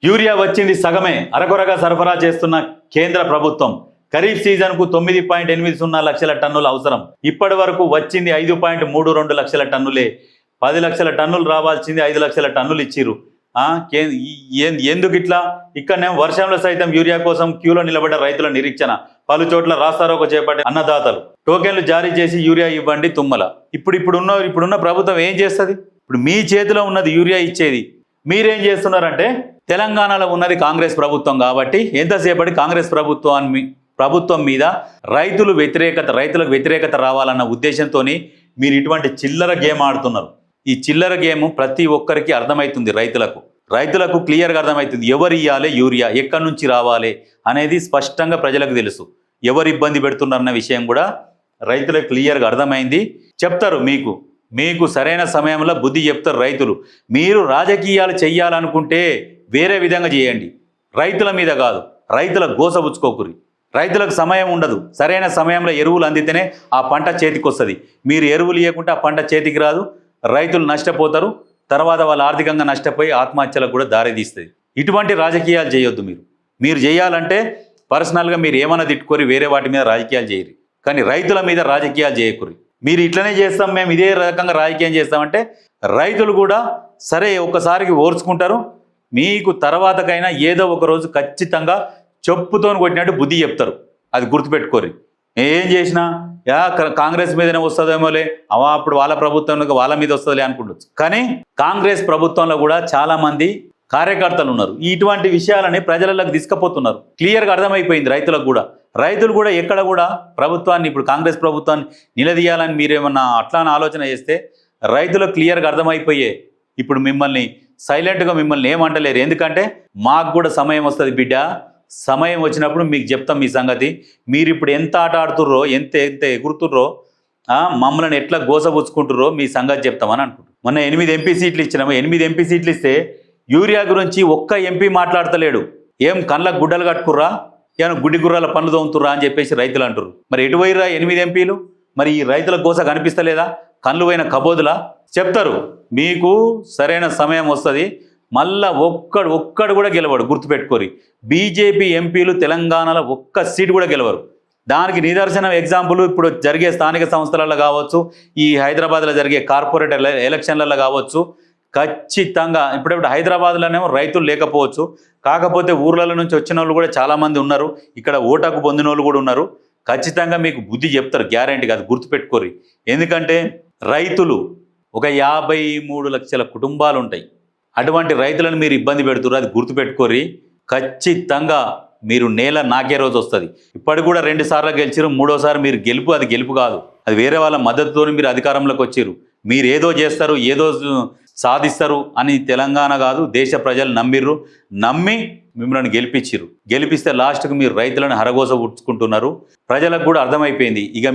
Urea వచ్చింది సగమే అరకొరగా సరఫరా చేస్తున్న కేంద్ర ప్రభుత్వం. ఖరీఫ్ సీజన్కు 9.80 లక్షల టన్నుల అవసరం. ఇప్పటి వరకు వచ్చింది 5.32 లక్షల టన్నులే. 10 లక్షల టన్నులు రావాల్సింది 5 లక్షల టన్నులు ఇచ్చిర్రు. ఎందుకు ఇట్లా? ఇక్కడనేమో వర్షంలో సైతం యూరియా కోసం క్యూలో నిలబడ్డ రైతుల నిరీక్షణ. పలు చోట్ల రాస్తారోకో చేపట్టే అన్నదాతలు. టోకెన్లు జారీ చేసి యూరియా ఇవ్వండి తుమ్మల. ఇప్పుడున్న ప్రభుత్వం ఏం చేస్తుంది? ఇప్పుడు మీ చేతిలో ఉన్నది యూరియా ఇచ్చేది. మీరేం చేస్తున్నారంటే, తెలంగాణలో ఉన్నది కాంగ్రెస్ ప్రభుత్వం కాబట్టి ఎంతసేపటి కాంగ్రెస్ ప్రభుత్వం మీద రైతులకు వ్యతిరేకత రావాలన్న ఉద్దేశంతో మీరు ఇటువంటి చిల్లర గేమ్ ఆడుతున్నారు. ఈ చిల్లర గేమ్ ప్రతి ఒక్కరికి అర్థమవుతుంది. రైతులకు క్లియర్గా అర్థమవుతుంది. ఎవరు ఇవ్వాలి యూరియా, ఎక్కడి నుంచి రావాలి అనేది స్పష్టంగా ప్రజలకు తెలుసు. ఎవరు ఇబ్బంది పెడుతున్నారన్న విషయం కూడా రైతులకు క్లియర్గా అర్థమైంది. చెప్తారు మీకు సరైన సమయంలో బుద్ధి చెప్తారు రైతులు. మీరు రాజకీయాలు చెయ్యాలనుకుంటే వేరే విధంగా చేయండి, రైతుల మీద కాదు. రైతుల గోసబుచ్చుకోకురి. రైతులకు సమయం ఉండదు. సరైన సమయంలో ఎరువులు అందితేనే ఆ పంట చేతికి వస్తుంది. మీరు ఎరువులు ఇవ్వకుంటే ఆ పంట చేతికి రాదు. రైతులు నష్టపోతారు. తర్వాత వాళ్ళు ఆర్థికంగా నష్టపోయి ఆత్మహత్యలకు కూడా దారితీస్తుంది. ఇటువంటి రాజకీయాలు చేయొద్దు. మీరు చేయాలంటే పర్సనల్గా మీరు ఏమైనా తిట్టుకొని వేరే వాటి మీద రాజకీయాలు చేయరు, కానీ రైతుల మీద రాజకీయాలు చేయకూరి. మీరు ఇట్లనే చేస్తాం, మేము ఇదే రకంగా రాజకీయం చేస్తామంటే రైతులు కూడా సరే ఒక్కసారికి ఓర్చుకుంటారు. మీకు తర్వాతకైనా ఏదో ఒక రోజు ఖచ్చితంగా చెప్పుతో కొట్టినట్టు బుద్ధి చెప్తారు. అది గుర్తుపెట్టుకోరు. ఏం చేసినా కాంగ్రెస్ మీదనే వస్తుందేమోలే, అప్పుడు వాళ్ళ ప్రభుత్వంలో వాళ్ళ మీద వస్తుందిలే అనుకుంటుంది. కానీ కాంగ్రెస్ ప్రభుత్వంలో కూడా చాలా మంది కార్యకర్తలు ఉన్నారు. ఇటువంటి విషయాలని ప్రజలకు తీసుకుపోతున్నారు. క్లియర్గా అర్థమైపోయింది రైతులు కూడా ఎక్కడ కూడా ప్రభుత్వాన్ని, ఇప్పుడు కాంగ్రెస్ ప్రభుత్వాన్ని నిలదీయాలని మీరేమన్నా అట్లా ఆలోచన చేస్తే రైతులకు క్లియర్గా అర్థమైపోయే. ఇప్పుడు సైలెంట్గా మిమ్మల్ని ఏమంటలేరు. ఎందుకంటే మాకు కూడా సమయం వస్తుంది బిడ్డ. సమయం వచ్చినప్పుడు మీకు చెప్తాం మీ సంగతి. మీరు ఇప్పుడు ఎంత ఆట ఆడుతుర్రో, ఎంత ఎగురుతుర్రో, మమ్మల్ని ఎట్లా గోసపుచ్చుకుంటుర్రో మీ సంగతి చెప్తామని అనుకుంటున్నాం. మొన్న 8 ఎంపీ సీట్లు ఇచ్చినాము. 8 ఎంపీ సీట్లు ఇస్తే యూరియా గురించి ఒక్క ఎంపీ మాట్లాడతలేడు. ఏం కళ్ళకు గుడ్డలు కట్టుకుర్రా, ఏమైనా గుడ్డి గుర్రాల పనులు తోముతుర్రా అని చెప్పేసి రైతులు అంటారు. మరి ఎటు పోయిరా 8 ఎంపీలు? మరి ఈ రైతుల గోస కనిపిస్తలేదా? కళ్ళు పోయిన కబోదులా? చెప్తారు. మీకు సరైన సమయం వస్తుంది. మళ్ళా ఒక్కడు కూడా గెలవడు, గుర్తుపెట్టుకోరి. బీజేపీ ఎంపీలు తెలంగాణలో ఒక్క సీటు కూడా గెలవరు. దానికి నిదర్శనం ఎగ్జాంపుల్ ఇప్పుడు జరిగే స్థానిక సంస్థలలో కావచ్చు, ఈ హైదరాబాద్లో జరిగే కార్పొరేట్ ఎలక్షన్లలో కావచ్చు. ఖచ్చితంగా ఇప్పుడు హైదరాబాద్లోనేమో రైతులు లేకపోవచ్చు, కాకపోతే ఊర్లలో నుంచి వచ్చిన వాళ్ళు కూడా చాలామంది ఉన్నారు. ఇక్కడ ఓటకు పొందిన వాళ్ళు కూడా ఉన్నారు. ఖచ్చితంగా మీకు బుద్ధి చెప్తారు, గ్యారంటీ కాదు, గుర్తుపెట్టుకోరి. ఎందుకంటే రైతులు ఒక 53 లక్షల కుటుంబాలు ఉంటాయి. అటువంటి రైతులను మీరు ఇబ్బంది పెడుతున్నారు, అది గుర్తుపెట్టుకోరి. ఖచ్చితంగా మీరు నేల నాకే రోజు వస్తుంది. ఇప్పటికి కూడా 2 సార్లు గెలిచారు, 3వ సారి మీరు అది గెలుపు కాదు. అది వేరే వాళ్ళ మద్దతుతో మీరు అధికారంలోకి వచ్చారు. మీరు ఏదో చేస్తారు, ఏదో సాధిస్తారు అని తెలంగాణ కాదు దేశ ప్రజలు నమ్మి మిమ్మల్ని గెలిపిస్తే లాస్ట్కు మీరు రైతులను హరగోస ఉడ్చుకుంటున్నారు. ప్రజలకు కూడా అర్థమైపోయింది. ఇక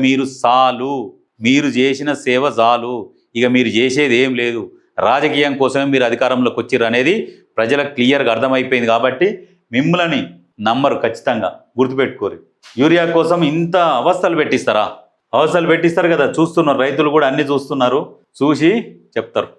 మీరు చేసిన సేవ చాలు, ఇక మీరు చేసేది ఏం లేదు, రాజకీయం కోసమే మీరు అధికారంలోకి వచ్చారు అనేది ప్రజలకు క్లియర్గా అర్థమైపోయింది. కాబట్టి మిమ్మల్ని నమ్మరు, ఖచ్చితంగా గుర్తుపెట్టుకోరు. యూరియా కోసం ఇంత అవస్థలు పెట్టిస్తారు కదా. చూస్తున్నారు రైతులు కూడా, అన్ని చూస్తున్నారు. చూసి చెప్తారు.